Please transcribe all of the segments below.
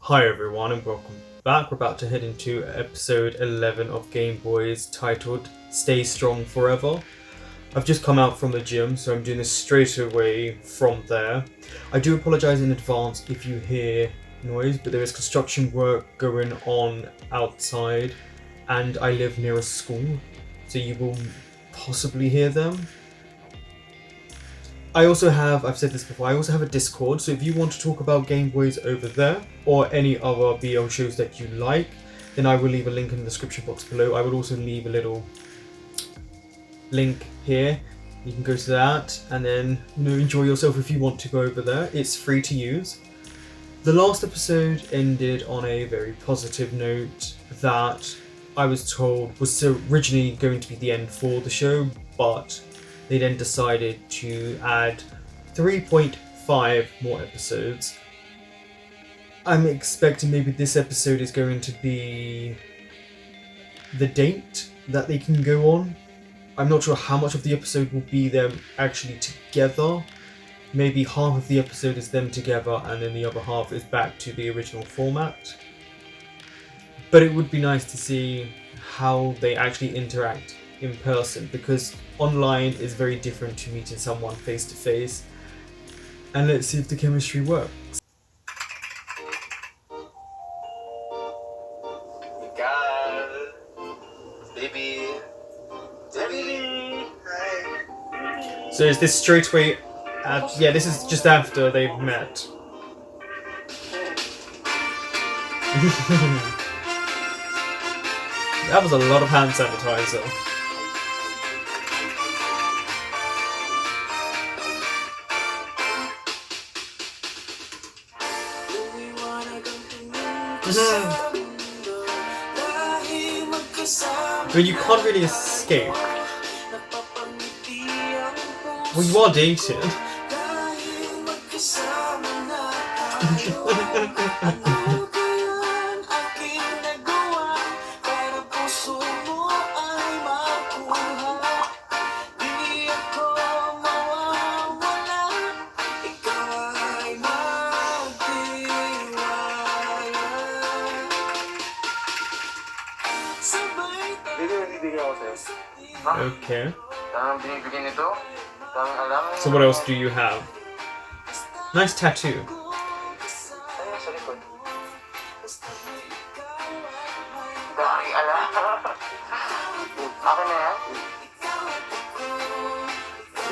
Hi everyone and welcome back. We're about to head into episode 11 of Gameboys titled Stay Strong Forever. I've just come out from the gym, so I'm doing this straight away from there. I do apologise in advance if you hear noise, but there is construction work going on outside and I live near a school, so you will possibly hear them. I've said this before, I also have a Discord, so if you want to talk about Gameboys over there, or any other BL shows that you like, then I will leave a link in the description box below. I will also leave a little link here. You can go to that, and then enjoy yourself if you want to go over there. It's free to use. The last episode ended on a very positive note that I was told was originally going to be the end for the show, but they then decided to add 3.5 more episodes. I'm expecting maybe this episode is going to be the date that they can go on. I'm not sure how much of the episode will be them actually together. Maybe half of the episode is them together and then the other half is back to the original format. But it would be nice to see how they actually interact in person, because online is very different to meeting someone face to face. And let's see if the chemistry works. Baby. Hi. So is this straight away yeah, this is just after they've met. That was a lot of hand sanitizer. I mean, you can't really escape. Well, you are dated. Okay. So what else do you have? Nice tattoo.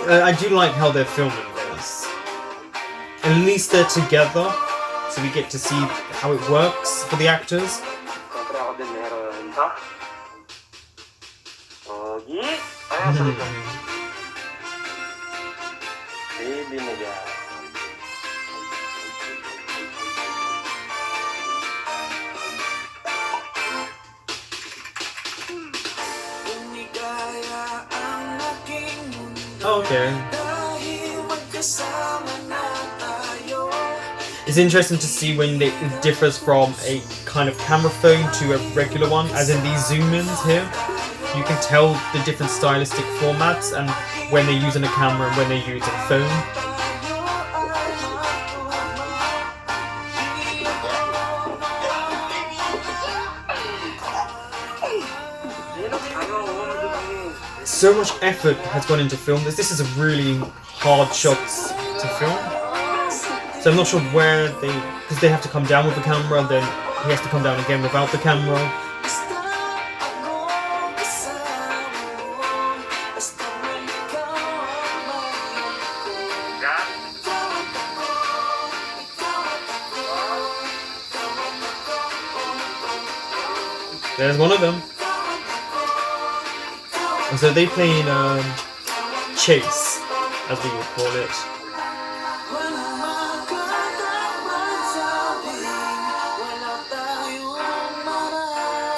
I do like how they're filming this. At least they're together, so we get to see how it works for the actors. Okay. It's interesting to see when it differs from a kind of camera phone to a regular one, as in these zoom-ins here. You can tell the different stylistic formats and when they're using a camera and when they're using a phone. So much effort has gone into film this. This is a really hard shots to film. So I'm not sure where because they have to come down with the camera, then he has to come down again without the camera. There's one of them. So they play in chase, as we would call it.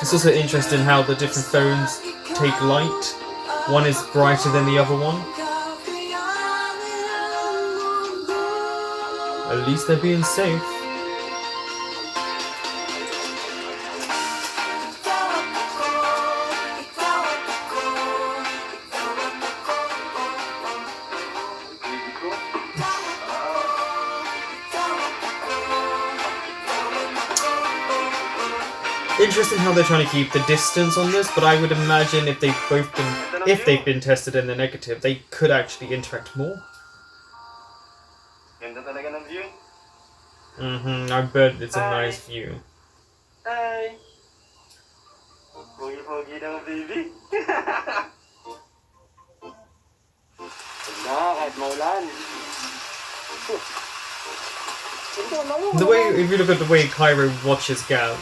It's also interesting how the different phones take light. One is brighter than the other one. At least they're being safe. Interesting how they're trying to keep the distance on this, but I would imagine if they've been tested and they're negative, they could actually interact more. Ganda talaga ng view. I bet it's a nice view. Hi! Pogi-pogi ng baby. Ganda, kahit maulan. The way, if you look at the way Cairo watches Gab.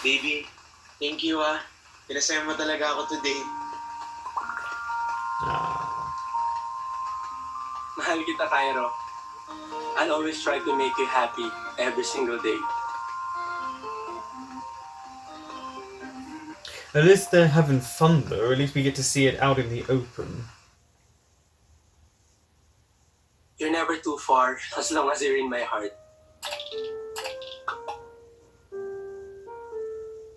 Baby, thank you Pinasaya mo talaga ako today. Mahal kita, Cairo. I'll always try to make you happy every single day. At least they're having fun though, at least we get to see it out in the open. You're never too far as long as you're in my heart.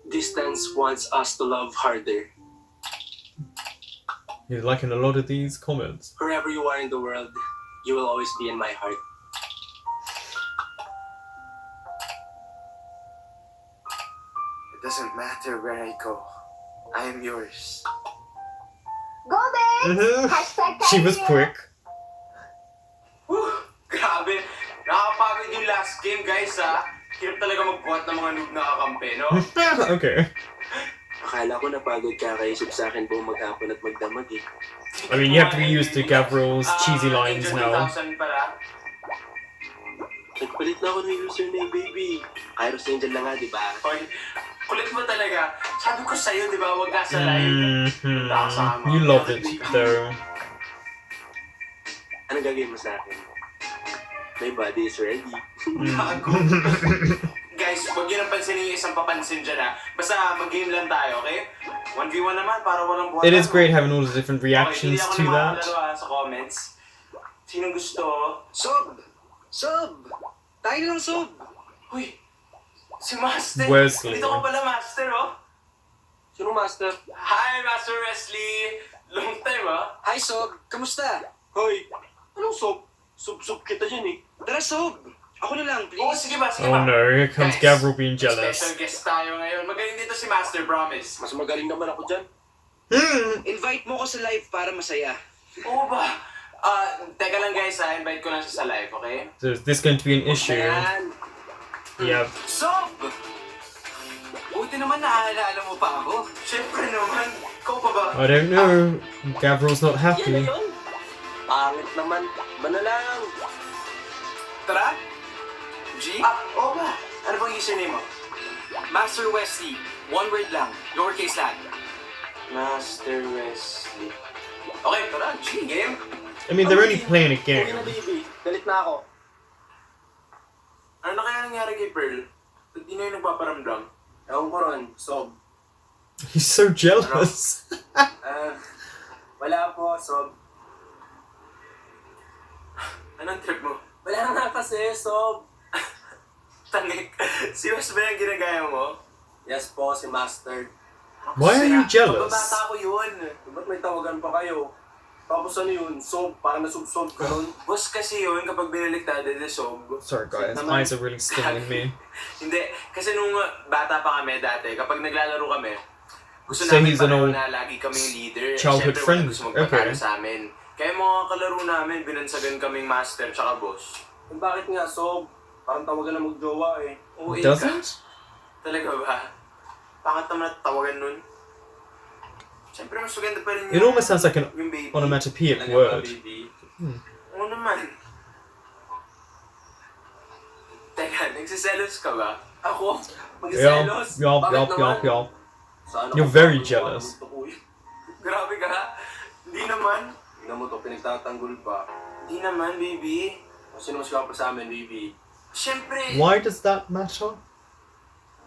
Distance wants us to love harder. You're liking a lot of these comments. Wherever you are in the world, you will always be in my heart. It doesn't matter where I go. I am yours. Go there! Hashtag She was quick. Whew! Grabe! Nakakapagod yung last game, guys, Hirap talaga mag-quote ng mga noob na kakampi, no? Okay. Akala ko napagod kakaisip sa akin buong maghapon at magdamag, I mean, you have to be used to Gabriel's cheesy lines now. Nagpalit na ako ng username, baby. Kairos Angel lang di ba? Hoy, kulit mo talaga. Sabi ko sa'yo, di ba? Huwag ka sa live. You love it, though. Anong gagawin mo sa akin? My body is ready. Guys, huwag yun ang pansinin yung isang papansin dyan, Basta mag-game lang tayo, okay? 1v1 naman, para walang buwan. It is great having all the different reactions to that. Sa comments. Sinong gusto? Sob! Sob! Tayo lang, Sob! Uy! Si Master! Wesley. Dito ka pala, Master, Sino Master? Hi, Master Wesley! Long time, Hi, Sob! Kamusta? Hoy! Anong Sob? Sub-sub kita dyan, Tara, Sob! Ako na lang, please. Sige ba, sige ba. Oh no, here comes Gabriel being jealous. Special guest tayo ngayon. Magaling dito si Master, promise. Mas magaling naman ako dyan. Invite mo ko sa live para masaya. Oo ba? Teka lang guys, invite ko lang siya sa live, okay? So is this going to be an issue? Yeah. Sob! Buti naman naaalala mo pa ako. Siyempre naman. Ikaw pa ba? I don't know. Gabriel's not Yan na happy. yun. Pangit naman. Ba na lang? Tara? G? Oo ba? Ano bang username mo? Master Wesley. One word lang. Lowercase lang. Master Wesley. Okay, tara. G, game. I mean, they're only playing a game. Okay na, baby. Galit na ako. Ano na kaya nangyari kay Pearl? Ba't di na yung nagpaparamdam? Ewan ko ron, Sob. He's so jealous. Wala po, Sob. Anong trip mo? Wala nga kasi, Sob. Tangik. Serious ba yung ginagaya mo? Yes po, si Master. Why are you jealous? Pababata ko yun. Ba't may tawagan pa kayo? Tapos ano yun? Sob? Parang nasub-sob ka nun? Boss kasi yun kapag binaliktad na Sob. Sorry guys, eyes are really stinging me. Hindi. Kasi nung bata pa kami dati, kapag naglalaro kami, gusto So namin he's an pareho old na lagi kaming leader. childhood Siyempre, friend. wala gusto magpatalo Okay. sa amin. Kaya mga kalaro namin, binansagan kaming master tsaka boss. Bakit nga, Sob? Parang tawagan na mag-jowa Oo, Doesn't? Talaga ba? Bakit naman tawagan nun? Siyempre, mas maganda pa rin It almost sounds like an yung baby. onomatopoeic Talaga ba, word. baby? Oo naman. Teka, nagsiselos ka ba? Ako? Magsiselos? Bakit naman? Saan You're ako very tatanggol jealous. para gusto ko Grabe ka. Hindi naman. Tingnan mo to, pinagtatanggol pa. Hindi naman, baby. Sino mas kapal sa amin, baby? Siyempre. Why does that matter?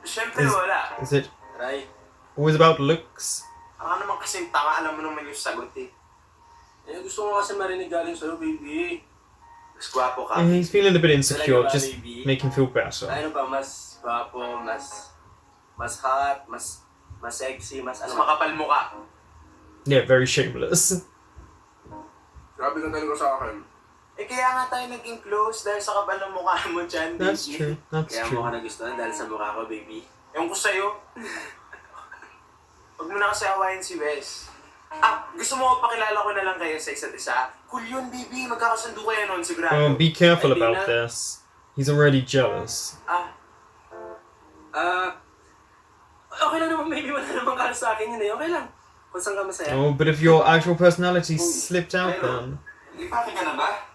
Siyempre wala. Is it Right? always about looks? Ako naman kasing tanga, alam mo naman yung sagot gusto ko kasi marinig galing sa'yo, baby. Mas gwapo ka. And he's feeling a bit insecure, Talaga ba, just baby? make him feel better. Ano ba, mas gwapo, mas hot, mas sexy, mas makapal mo ka. Yeah, very shameless. Grabe ka talaga sa akin. Eh kaya nga tayo naging close dahil sa kapal ng mukha mo dyan, baby. That's true. That's Kaya true. mo ka nagustuhan dahil sa mukha ko, baby. Ewan ko sa'yo. Huwag mo na kasi awayin si Wes. Gusto mo pakilala ko na lang kayo sa isa't isa? Cool yun, baby. Magkakasundo kayo nun, sigurado. Be careful Ay, di about na. this. He's already jealous. Okay lang naman, baby. Wala naman kala sa akin yun eh. Okay lang. Kung saan ka masaya. Oh, but if your actual personality slipped out then. Ipati ka na ba?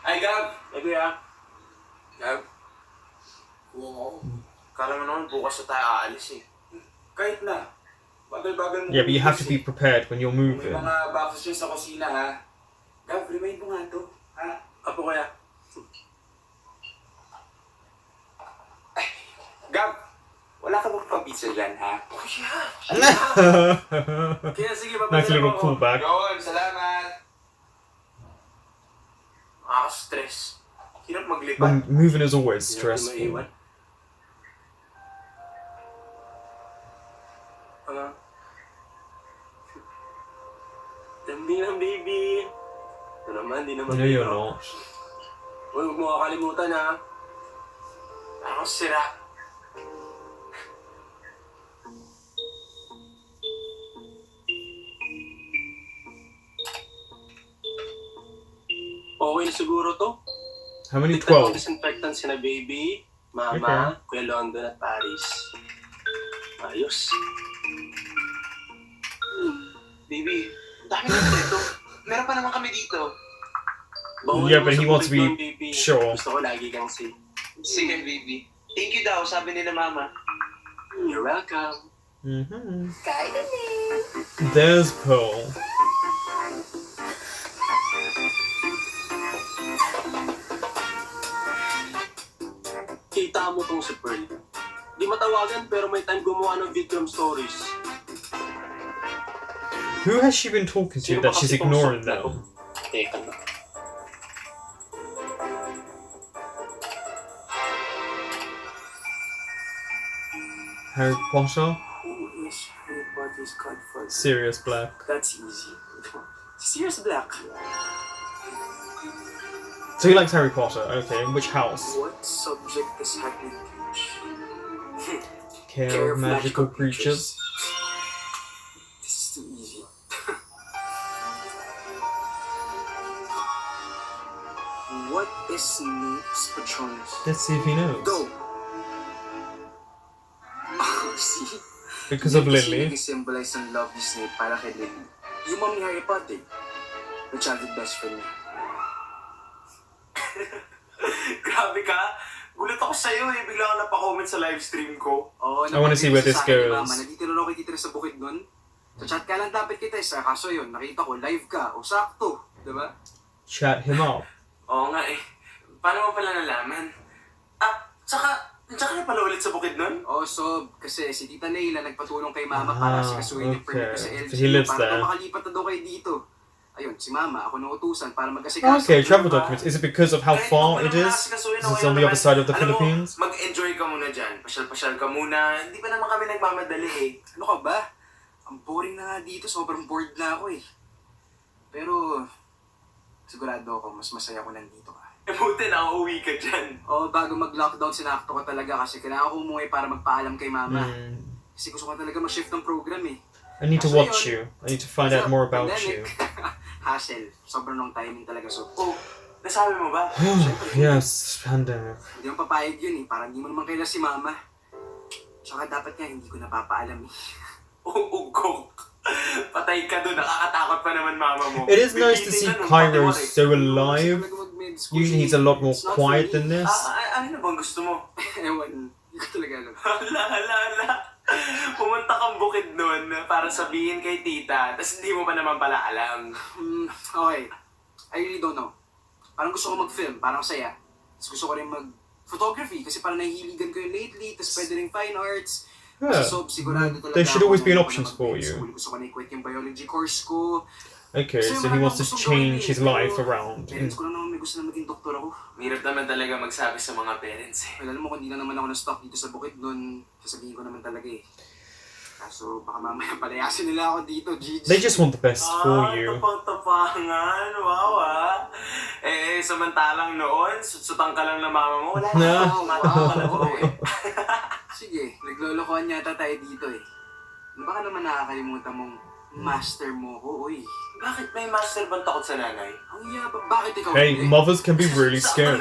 Ay, Gab! Ay, Kuya. Gab? Wow. Kala mo naman bukas na tayo aalis eh. Kahit na. Bagal-bagal mo. Yeah, but you have to be prepared when you're May moving. mga boxes yun sa kusina, ha? Gab, remind mo nga to. Ha? Apo, Kuya. Ay, Gab! Wala ka bang pang-pizza dyan, ha? Kuya! Kaya sige, Nice papadala little mo ako. callback. Yun, salamat! Stress. Hirap maglipat. Moving is always stressful. Dami lang, baby. Ito naman, di naman. No, you're not. Uy, huwag mo kakalimutan, ha? Ako sira. Okay na siguro to. How many? Tignan 12. mo disinfectant sina baby, mama, Kuya London at Paris. Ayos. Baby, dami naman dito. Meron pa naman kami dito. Yeah, but he wants to be sure. Gusto ko lagi kang safe. Sige, baby. Thank you daw, sabi nila mama. You're welcome. Kain na din. There's Pearl. Kita mo tong si Pearl. Di matawagan pero may time gumawa ng Vikram stories. Who has she been talking to that she's ignoring them? Teka na. Harry Potter? Who is Harry Potter's godfather? Sirius Black. That's easy. Sirius Black. So he likes Harry Potter. Okay, in which house? What subject does Hagrid teach? Care of magical creatures. This is too easy. What is Snape's Patronus? Let's see if he knows. Go! Oh, see? Because of Kasi Lily. nag-symbolize ang love ni Snape para kay Lily. Yung mom ni Harry Potter. Yung childhood best friend niya. Grabe ka! Gulat ako sa'yo eh. Bigla ako napakomment sa live stream ko. Oo, I wanna see where this goes. Mama, nandito na ako kitira sa bukid nun. Sa chat ka lang dapat kita eh. Kaso yun, nakita ko live ka. O sakto. Diba? Chat him up. Oo nga eh. Paano mo pala nalaman? Tsaka na pala ulit sa bukid nun? Oo, so, kasi si Tita Nayla nagpatulong kay Mama para sikasuhin yung permit ko sa okay. LG. So he lives para there. makalipat na daw kayo dito. Ayun, si Mama, ako nautusan para mag-asikaso. Okay, travel documents. Is it because of how far it is? Is it on the other side of the Philippines? Mag-enjoy ka muna dyan. Pasyal-pasyal ka muna. Hindi pa naman kami nagmamadali eh. Ano ka ba? Ang boring na nga dito. Sobrang bored na ako eh. Pero, sigurado ako, mas masaya ko nandito ka. Eh, buti na uuwi ka dyan. Oo, bago mag-lockdown, sinakto ko talaga kasi kailangan ko umuwi para magpaalam kay Mama. Kasi gusto ko talaga mag-shift ng program eh. I need to watch you. I need to find out more about you. Hassle. Sobrang long timing talaga. So, nasabi mo ba? Yes, pandemic. Hindi mo papayag yun eh. Parang hindi mo naman kaila si Mama. Tsaka dapat nga hindi ko napapaalam eh. Ugok. Patay ka doon. Nakakatakot pa naman Mama mo. It is nice to see Cairo so alive. Usually he's a lot more quiet than this. Ano na bang gusto mo? Ewan. Hindi ko talaga alam. Hala. Pumunta kang bukid nun para sabihin kay tita, tapos hindi mo pa naman pala alam. Okay. I really don't know. Parang gusto ko mag-film, parang saya. Tapos gusto ko rin mag-photography kasi parang nahihiligan ko yun lately, tapos pwede rin fine arts. Yeah. So, sigurado talaga There should always be an ako options na for mag-med you. school. Gusto ko na i-quit yung biology course ko. Okay, so he wants to change his life around. Parents ko lang naman may gusto na maging doktor ako. Hirap naman talaga magsabi sa mga parents eh. Well, alam mo, kung di na naman ako na-stop dito sa bukid nun, sasabihin ko naman talaga eh. Kaso baka mamaya palayasin nila ako dito, Gigi. They just want the best for you. Tapang-tapangan. Wow, samantalang noon, sutang ka lang na mama mo. Wala na ako. Matang ka na Sige, naglolokohan yata tayo dito eh. Baka naman nakakalimutan mong master mo ko, oy. Bakit may master bang takot sa nanay? Ang yabang, bakit ikaw Hey, hindi? mothers can be really scary.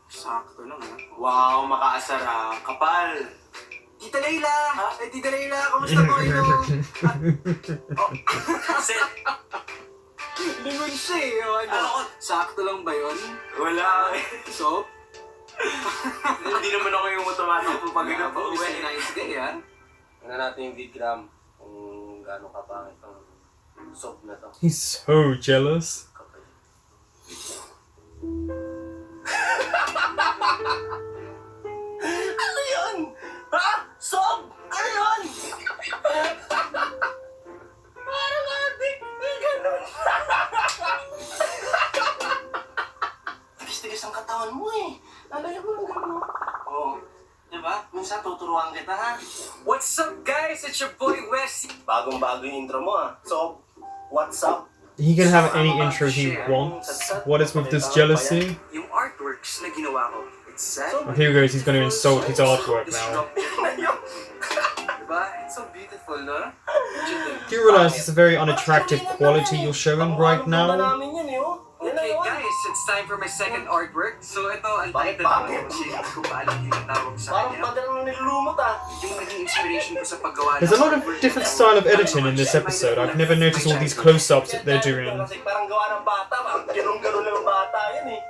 Sakto lang, ha? Wow, makaasar ha. Kapal. Tita Layla! Ha? Tita Layla, kamusta po kayo? Set. Lingon siya eh. Ano? Sakto lang ba yun? Wala eh. So? Hindi naman ako yung automatic pag gano'n. Well, nice guy, ha? Ano natin yung vidgram kung gaano kapangit ang soap na to. He's so jealous. Ano yun? Ha? Soap? Ano yun? Parang adik. Ganun. Tigas-tigas ang katawan mo eh. Lalaya mo lang gano'n. Oo. Diba? Minsan tuturuan kita, ha? What's up, guys? It's your boy, Westy. Bagong-bago yung intro mo ah. So, what's up? He can have any intro he wants. What is with this jealousy? Yung artworks na ginawa ko. It's sad. Oh, here he goes, he's going to insult his artwork now. Diba? It's so beautiful, no? Do you realize it's a very unattractive quality you're showing right now? namin yan eh, oh. Yan na Okay, yun. guys, it's time for my second artwork. So, ito, ang Bakit title pangit? ko. Hindi ko pa alam yung tawag sa Parang kanya. tagal nang nilulumot ah. Yung naging inspiration ko sa paggawa There's a lot of different style of editing in this episode. I've never noticed all these close-ups that they're doing. Kasi parang gawa ng bata. Parang ganun-ganun lang ang bata yan eh.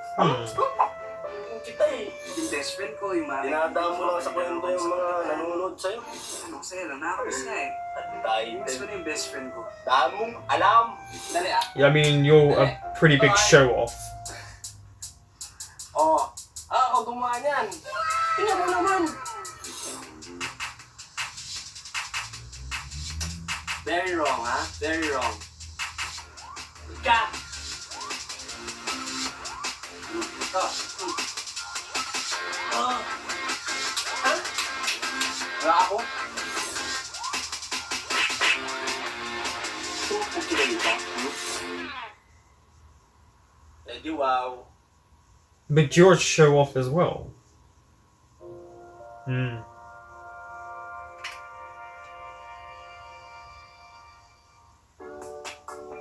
Yung kita eh. Yung best friend ko, yung mga... Dinadaan mo lang sa kwento yung mga nanonood sa'yo. Anong sa'yo lang? Nakakamiss nga eh. Miss ko na yung best friend ko. Daan mong alam. Dali ah. Yeah, I mean, you're a pretty big show-off. Oh. Ako gumawa niyan. Tingnan mo naman. Very wrong, ha? Very wrong. Ka. Ha? Wala ako? Kung kinalita. Edi wow. But you're a show-off as well. Hmm.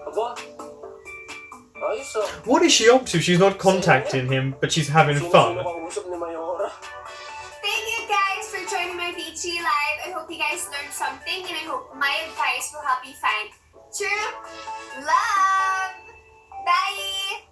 Aba? Ayos ah. What is she up to? She's not contacting him, but she's having fun. Makausap ni Mayora. Thank you guys for joining my Beachy live. I hope you guys learned something and I hope my advice will help you find true love. Bye!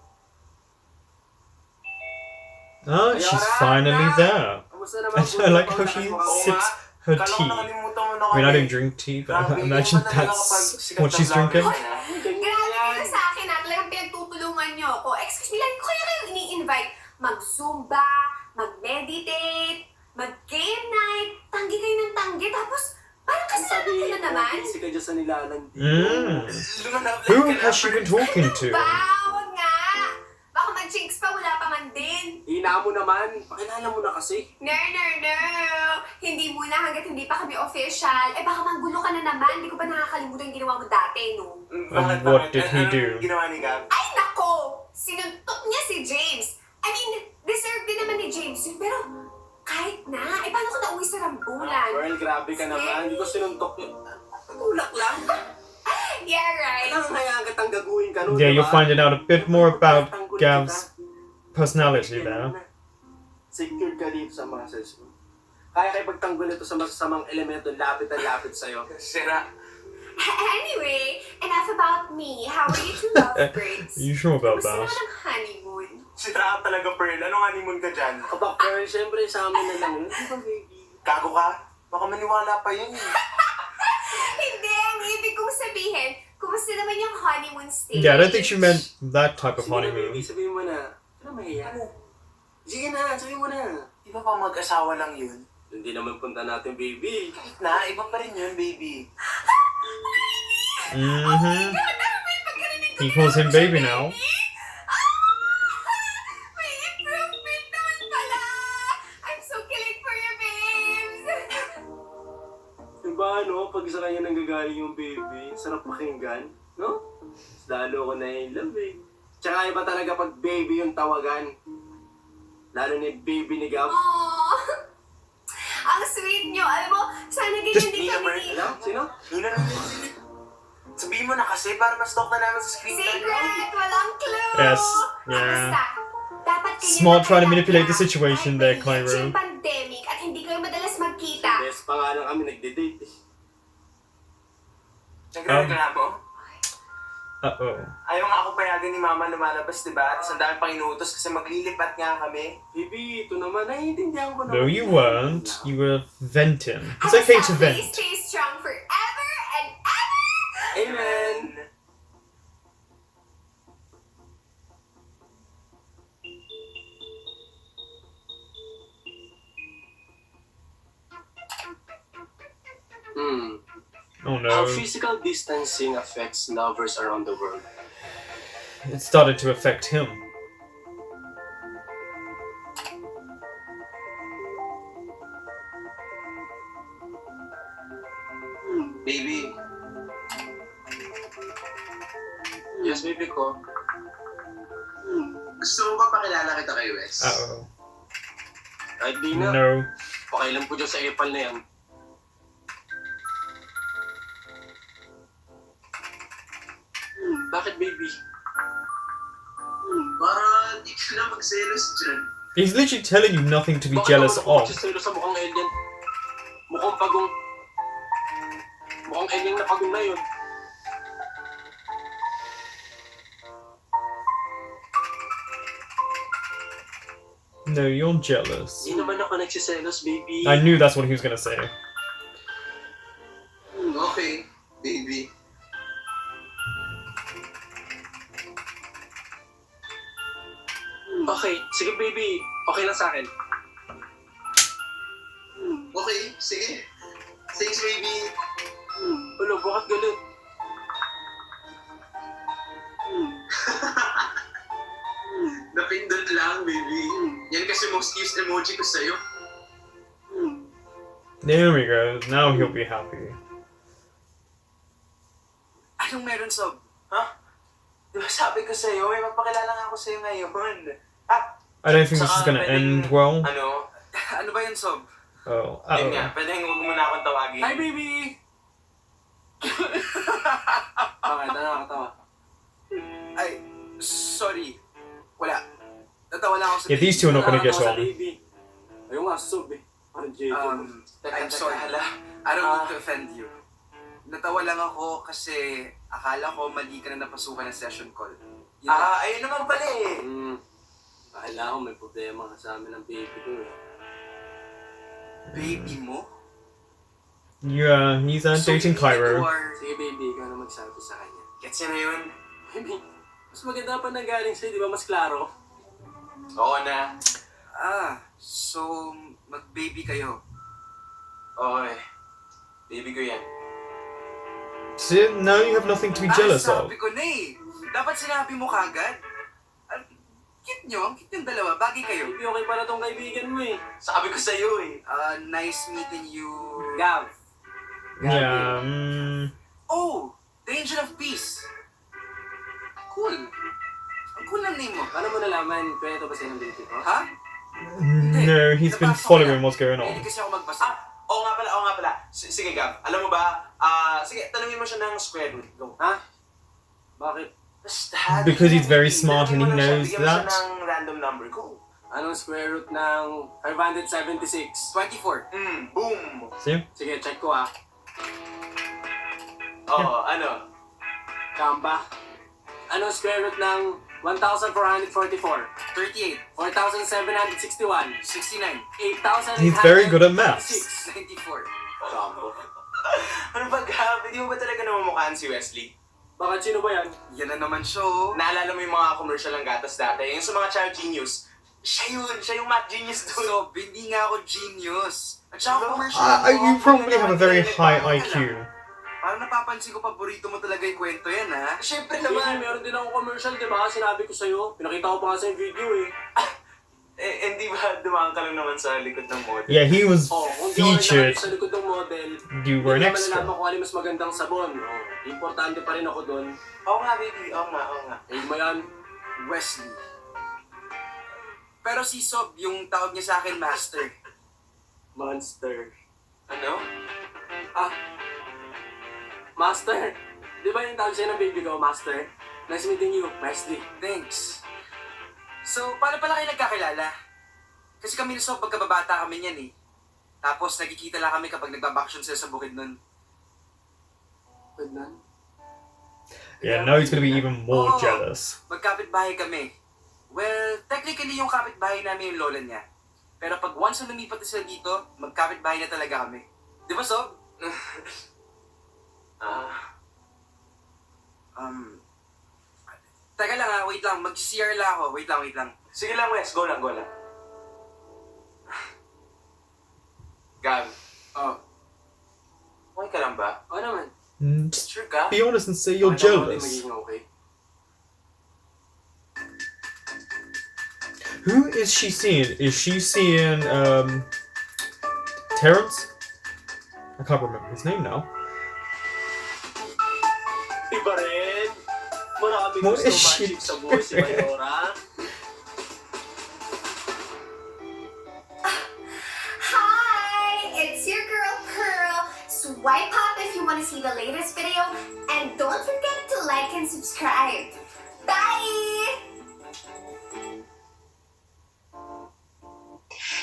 Oh, she's finally there. Kamusta naman I like how she sips her tea. I mean, I don't drink tea, but I imagine that's what she's drinking. Grabe kayo sa akin ha. Talagang pinagtutulungan niyo ako. Excuse me, lagi ko kaya kayong ini-invite. Mag-zumba, mag-meditate, mag-game night. Tanggi kayo ng tanggi. Tapos, parang kasama ko na naman. Busy ka dyan sa nilalandi. Who has she been talking to? Wag nga! Baka mag-chinks pa, wala pa man din. Hina mo naman. Pakilala mo na kasi. No. Hindi muna hanggat hindi pa kami official. Eh baka manggulo ka na naman. Hindi ko pa nakakalimutan yung ginawa mo dati, no? And what did he do? Ginawa ni Gab? Ay, nako! Sinuntok niya si James. I mean, deserve din naman ni James yun. Pero kahit na, eh paano ko nauwi sa rambulan? Girl, grabe ka naman. Hindi ko sinuntok yun. Tulak lang. Yeah, right. Anong hayaan kitang gaguhin ka nun, Yeah, diba? you're finding out a bit more about Gav's personality there. Secure ka dito sa muscles mo. Kaya kayo pagtanggol ito sa masasamang elemento, lapit na lapit sa'yo. Sira. Anyway, enough about me. How are you two lovebirds? Are you sure about Gusto that? naman ang honeymoon. Sira ka talaga, Pearl. Anong honeymoon ka dyan? Kapag girl, syempre sa amin na lang yun. Di ba, baby? Gago ka? Baka maniwala pa yun eh. Hindi, ang ibig kong sabihin, kumusta naman yung honeymoon stage? Yeah, I don't think she meant that type of Sige na, baby, honeymoon. sabihin mo na. Ano mahiya? Sige na, sabihin mo na. Di ba pa mag-asawa lang yun? Hindi naman punta natin, baby. Kahit na, iba pa rin yun, baby. Mm-hmm. He calls him baby now. May improvement naman pala! I'm so killing for you, babes! Diba, no? kapag sa kanya nanggagaling yung baby. Sarap pakinggan, no? Lalo ko na in love eh. Tsaka iba talaga pag baby yung tawagan. Lalo na yung baby ni Gab. Aww. Ang sweet nyo. Alam mo, sana ganyan din Nina kami Mer, ni... Alam? Sino? Nina sabihin mo na kasi para mas talk na namin sa screen time. Secret! Walang clue! Yes, Basta, yeah. dapat kayo Smart trying to na manipulate the talaga situation kahit there, may Cairo. yung pandemic at hindi kayo madalas magkita. Best pa nga lang kami nagde-date eh. Nagre-reklamo? Uh-oh. Ayaw nga ako payagan ni Mama lumalabas, diba? Tapos ang dami pang inuutos kasi maglilipat nga kami. Baby, ito naman, naiintindihan ko No, naman. you weren't. You were venting. It's At okay to basta, vent. please stay strong forever and ever! Amen! Oh How no. physical distancing affects lovers around the world. It started to affect him. Baby. Yes, baby ko. Gusto mo ba pakilala kita kay Wes? Uh-oh. Kahit di na. No. Okay lang po dyan sa epal na yan. Bakit, baby? Para di ka na magselos dyan. He's literally telling you nothing to be Bakit jealous naman ako of. magsiselo sa mukhang alien? Mukhang pagong... Mukhang alien na pagong na yun. No, you're jealous. Hindi naman ako nagsiselos, baby. I knew that's what he was gonna say. Okay, baby. Okay, sige, baby. Okay lang sa akin. Okay, sige. Thanks, baby. Ulo, bakit galit? Napindot lang, baby. Yan kasi most used emoji ko sa'yo. There we go. Now he'll be happy. Anong meron, Sob? Ha? Di ba sabi ko sa'yo, may mapakilala nga ako sa'yo ngayon. Ah, I don't think this is saka gonna pwedeng- end well. Ano ba yun, Sob? Oh. Yun Uh-oh. nga, pwedeng huwag mo na akong tawagin. Hi, baby! Bakit? Ano nakakatawa? Ay, sorry. Wala. Natawa lang ako sa Yeah, these two are not gonna get Nakakatawa sa on. baby. Ayun nga, sub eh. Parang JJ. I'm sorry, hala. I don't mean to offend you. Natawa lang ako kasi akala ko mali ka na napasukan ng session call. Yun lang. Ayun naman pala eh. Akala ko may problema ka sa amin ng baby ko eh. Baby mo? Yeah, he's dating you Cairo. are... Sige, baby, ikaw na magsabi sa kanya. Gets niya na yun? Baby, mas maganda pa na galing sa'yo, di ba mas klaro? Oo na. So, mag-baby kayo. Okay. Baby ko yan. See, now you have nothing to be jealous of. Sabi ko na eh. Dapat sinabi mo kagad. Cute nyo, ang cute yung dalawa. Bagay kayo. Baby, okay para tong kaibigan mo eh. Sabi ko sa'yo eh. Nice meeting you. Gav. Yeah. Oh! The Angel of Peace. Cool. Ang cool ng name mo. Paano mo nalaman, kwento ba sa'yo ng baby ko? Ha? No, he's been following what's going on. Hindi kasi ako magbasa. Oo nga pala. Sige, Gav. Alam mo ba? Sige, tanungin mo siya ng square root. Go. Ha? Bakit? Basta. Because he's very smart and he Tanungin mo lang knows siya, bigyan mo that. siya ng random number. Go. Anong square root ng 576? 24. Boom. See? Sige, check ko ah. Oo, ano? Kamba. Anong square root ng 1,444? 38. 4,761? 69. 8,800? He's very good at maths. 94. Kambo. Ano ba, Gav? Hindi mo ba talaga namamukhaan si Wesley? Bakit sino ba yan? Yan na naman siya, oh. Naalala mo yung mga commercial ng gatas dati? Yung sa mga Child Genius. Siya yun. Siya yung math genius doon. So, hindi nga ako genius. At saka commercial. You probably have a very high IQ. Parang napapansin ko, paborito mo talaga yung kwento yan, ha? Siyempre Baby, naman. meron din akong commercial, di ba? Sinabi ko sa'yo. Pinakita ko pa nga sa video eh. Hindi ba dumaan ka lang naman sa likod ng model? Yeah, he was Oh, kung di ako featured. nagtatanong sa likod ng model, You were an hindi extra. malalaman kung ano mas magandang sabon. Oh, importante pa rin ako doon. Oo nga, baby. Oo nga. Eh, mayan, Wesley. Pero si Sob, yung tawag niya sa akin, Master. monster. Ano? Ah, Master. Di ba yung tawag sa'yo ng baby ko, Master? Nice meeting you, Wesley. Thanks. So, paano pala kayo nagkakilala? Kasi kami ni Sob, pagkababata kami niyan eh. Tapos nagkikita lang kami kapag nagbabakasyon sila sa bukid nun. Good nun. Yeah, now he's gonna be even more Oo. jealous. Magkapit-bahay kami. Well, technically yung kapit-bahay namin yung lola niya. Pero pag once na lumipat na sila dito, magkapit-bahay na talaga kami. Di ba, Sob? Teka lang wait lang. Mag-CR lang ako. Wait lang. Sige lang, Wes. Go lang. Gab. Oh. Okay ka lang ba? Oo naman. Just Sure ka? be honest and say you're Bakit ako jealous. magiging okay? Who is she seeing? Is she seeing Terrence? I can't remember his name now. Iba rin. Maraming What gusto is she magic sa buhay si Mayora. Hi! It's your girl Pearl. Swipe up if you want to see the latest video. And don't forget to like and subscribe. Bye!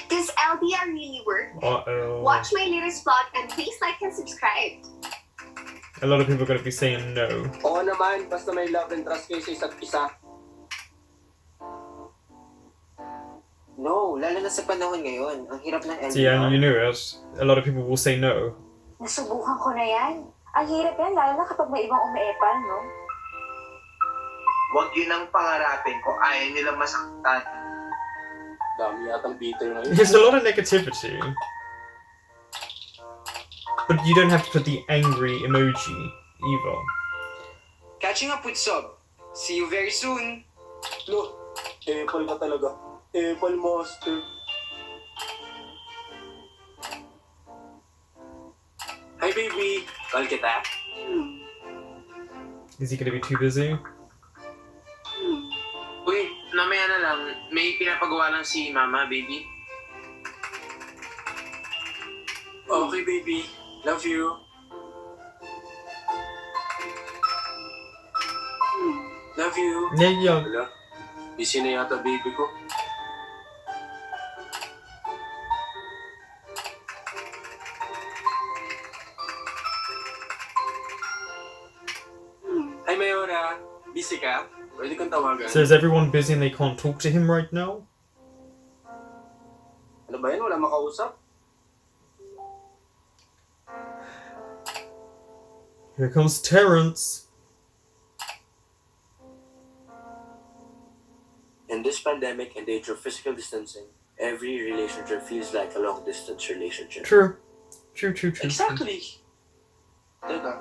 Does LDR really work? Uh-oh. Watch my latest vlog and please like and subscribe. A lot of people are gonna be saying no. Oo naman, basta may love and trust kayo sa isa't isa. No, lalo na sa panahon ngayon. Ang hirap ng So yeah, LDR. you knew it. A lot of people will say no. Nasubukan ko na yan. Ang hirap yan, lalo na kapag may ibang umiepal, no? Huwag yun ang pangarapin kung ayaw nilang masaktan. Dami yatang bitter ngayon. There's a lot of negativity. But you don't have to put the angry emoji either. Catching up with Sob. See you very soon. Lo, Apple ka talaga. Apple Master. Hi baby, call kita. Is he gonna be too busy? Uy, namaya na lang. May pinapagawa lang si Mama, baby. Okay baby, love you. Love you. Yeah. Wala, busy na yata baby ko. Hi Mayora, busy ka? Pwede kang tawagan. So is everyone busy and they can't talk to him right now? Ano ba yan? Wala makausap? Here comes Terrence. In this pandemic and age of physical distancing, every relationship feels like a long-distance relationship. True. True. Exactly. Teka,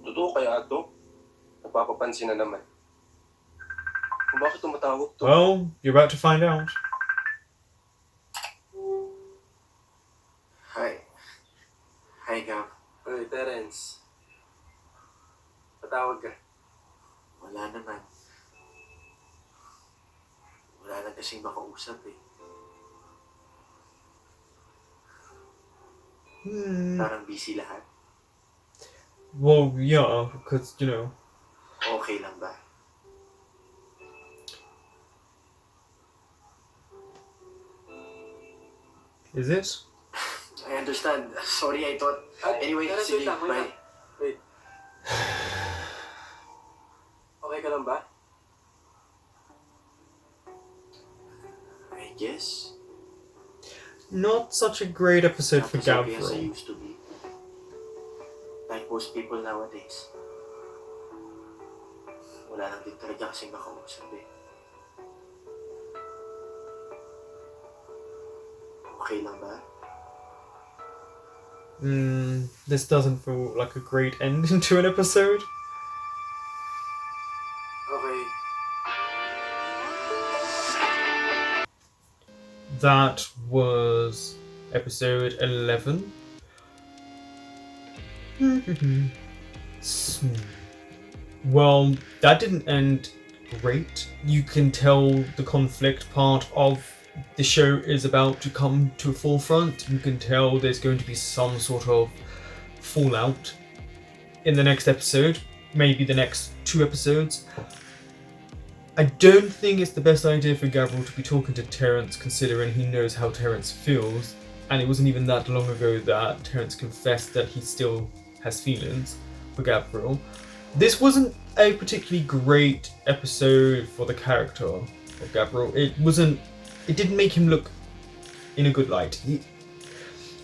totoo kaya ito? Napapapansin na naman. Kung bakit tumatawag to? Well, you're about to find out. Hi, Gab. Hey, Terence. Patawag ka. Wala naman. Wala lang kasing makausap eh. Parang busy lahat. Well, yeah, because, you know. Okay lang ba? Is it? I understand. Sorry, I thought... Anyway, Terence, sige, wait lang, wait bye. lang. Wait. Okay ka lang ba? I guess. Not such a great episode Not for as okay as I Gabriel. used to be. Like most people nowadays. Wala lang din talaga kasing makausap eh. Okay lang ba? This doesn't feel like a great ending to an episode. Okay. that was episode 11. Well, that didn't end great. You can tell the conflict part of the show is about to come to a forefront. You can tell there's going to be some sort of fallout in the next episode, maybe the next 2 episodes. I don't think it's the best idea for Gabriel to be talking to Terrence, considering he knows how Terrence feels, and it wasn't even that long ago that Terrence confessed that he still has feelings for Gabriel. This wasn't a particularly great episode for the character of Gabriel. It didn't make him look in a good light.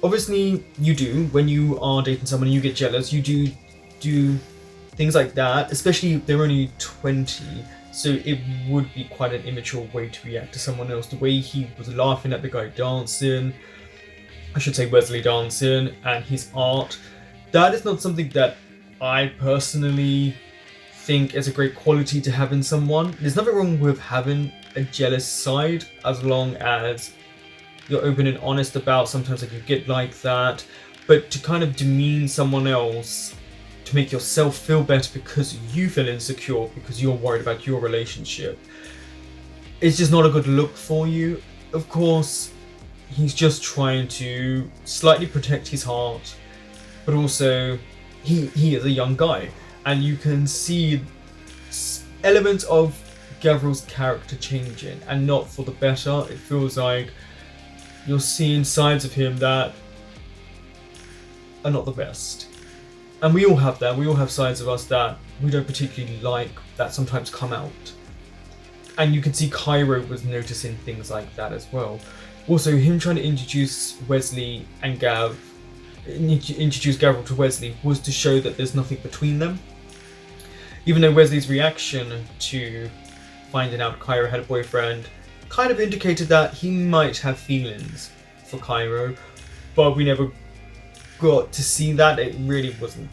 Obviously, you do, when you are dating someone and you get jealous, you do things like that, especially if they're only 20, so it would be quite an immature way to react to someone else. The way he was laughing at the guy dancing, I should say Wesley dancing, and his art, that is not something that I personally think is a great quality to have in someone. There's nothing wrong with having a jealous side, as long as you're open and honest about sometimes that you get like that. But to kind of demean someone else to make yourself feel better because you feel insecure because you're worried about your relationship, it's just not a good look for you. Of course, he's just trying to slightly protect his heart, but also he is a young guy, and you can see elements of Gabriel's character changing, and not for the better. It feels like you're seeing sides of him that are not the best. And we all have that. We all have sides of us that we don't particularly like, that sometimes come out. And you can see Cairo was noticing things like that as well. Also, him trying to introduce Wesley and introduce Gabriel to Wesley was to show that there's nothing between them. Even though Wesley's reaction to finding out Cairo had a boyfriend kind of indicated that he might have feelings for Cairo, but we never got to see that. It really wasn't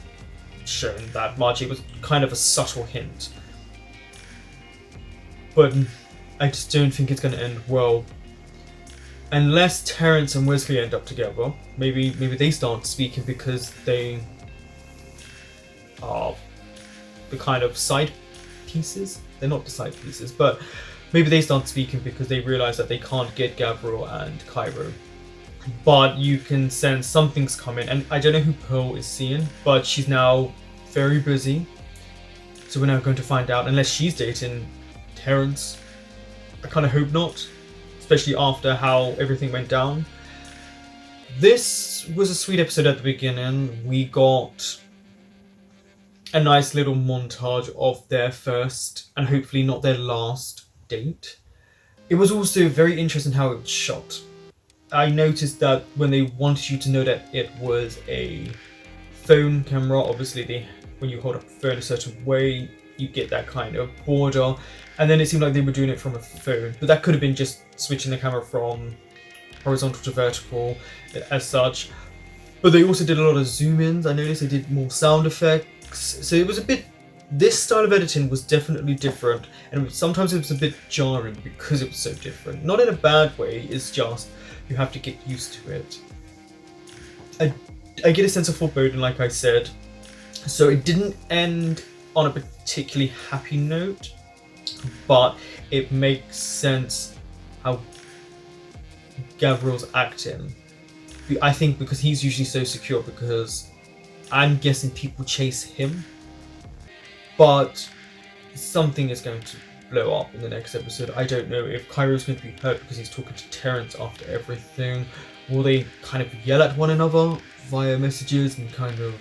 shown that much. It was kind of a subtle hint. But I just don't think it's going to end well. Unless Terrence and Wesley end up together. Maybe they start speaking because they are the kind of side pieces. They're not the side pieces, but maybe they start speaking because they realise that they can't get Gabriel and Cairo. But you can sense something's coming, and I don't know who Pearl is seeing, but she's now very busy. So we're now going to find out, unless she's dating Terrence. I kind of hope not, especially after how everything went down. This was a sweet episode at the beginning. We got a nice little montage of their first, and hopefully not their last, date. It was also very interesting how it was shot. I noticed that when they wanted you to know that it was a phone camera, obviously when you hold up a phone a certain way, you get that kind of border, and then it seemed like they were doing it from a phone, but that could have been just switching the camera from horizontal to vertical as such. But they also did a lot of zoom-ins. I noticed they did more sound effects, so it was a bit, this style of editing was definitely different, and sometimes it was a bit jarring because it was so different. Not in a bad way, it's just you have to get used to it. I get a sense of foreboding, like I said, so it didn't end on a particularly happy note, but it makes sense how Gabriel's acting. I think because he's usually so secure, because I'm guessing people chase him, but something is going to blow up in the next episode. I don't know if Cairo's going to be hurt because he's talking to Terrence after everything. Will they kind of yell at one another via messages and kind of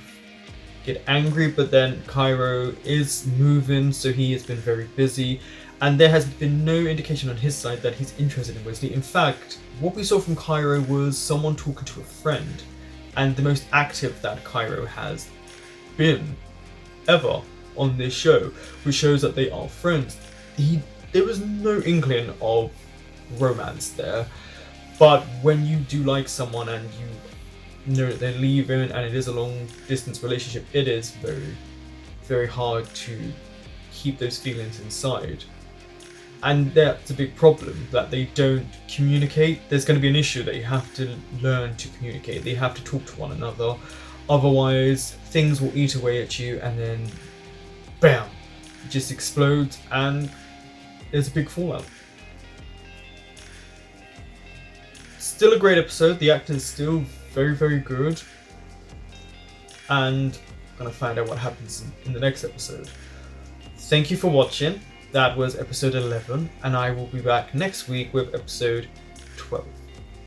get angry? But then Cairo is moving, so he has been very busy, and there has been no indication on his side that he's interested in Wesley. In fact, what we saw from Cairo was someone talking to a friend, and the most active that Cairo has been ever on this show, which shows that they are friends. There was no inkling of romance there, but when you do like someone and you know that they're leaving and it is a long distance relationship, it is very, very hard to keep those feelings inside. And that's a big problem, that they don't communicate. There's going to be an issue that you have to learn to communicate. They have to talk to one another. Otherwise, things will eat away at you and then bam, it just explodes and there's a big fallout. Still a great episode. The acting is still very, very good. And I'm going to find out what happens in the next episode. Thank you for watching. That was episode 11, and I will be back next week with episode 12.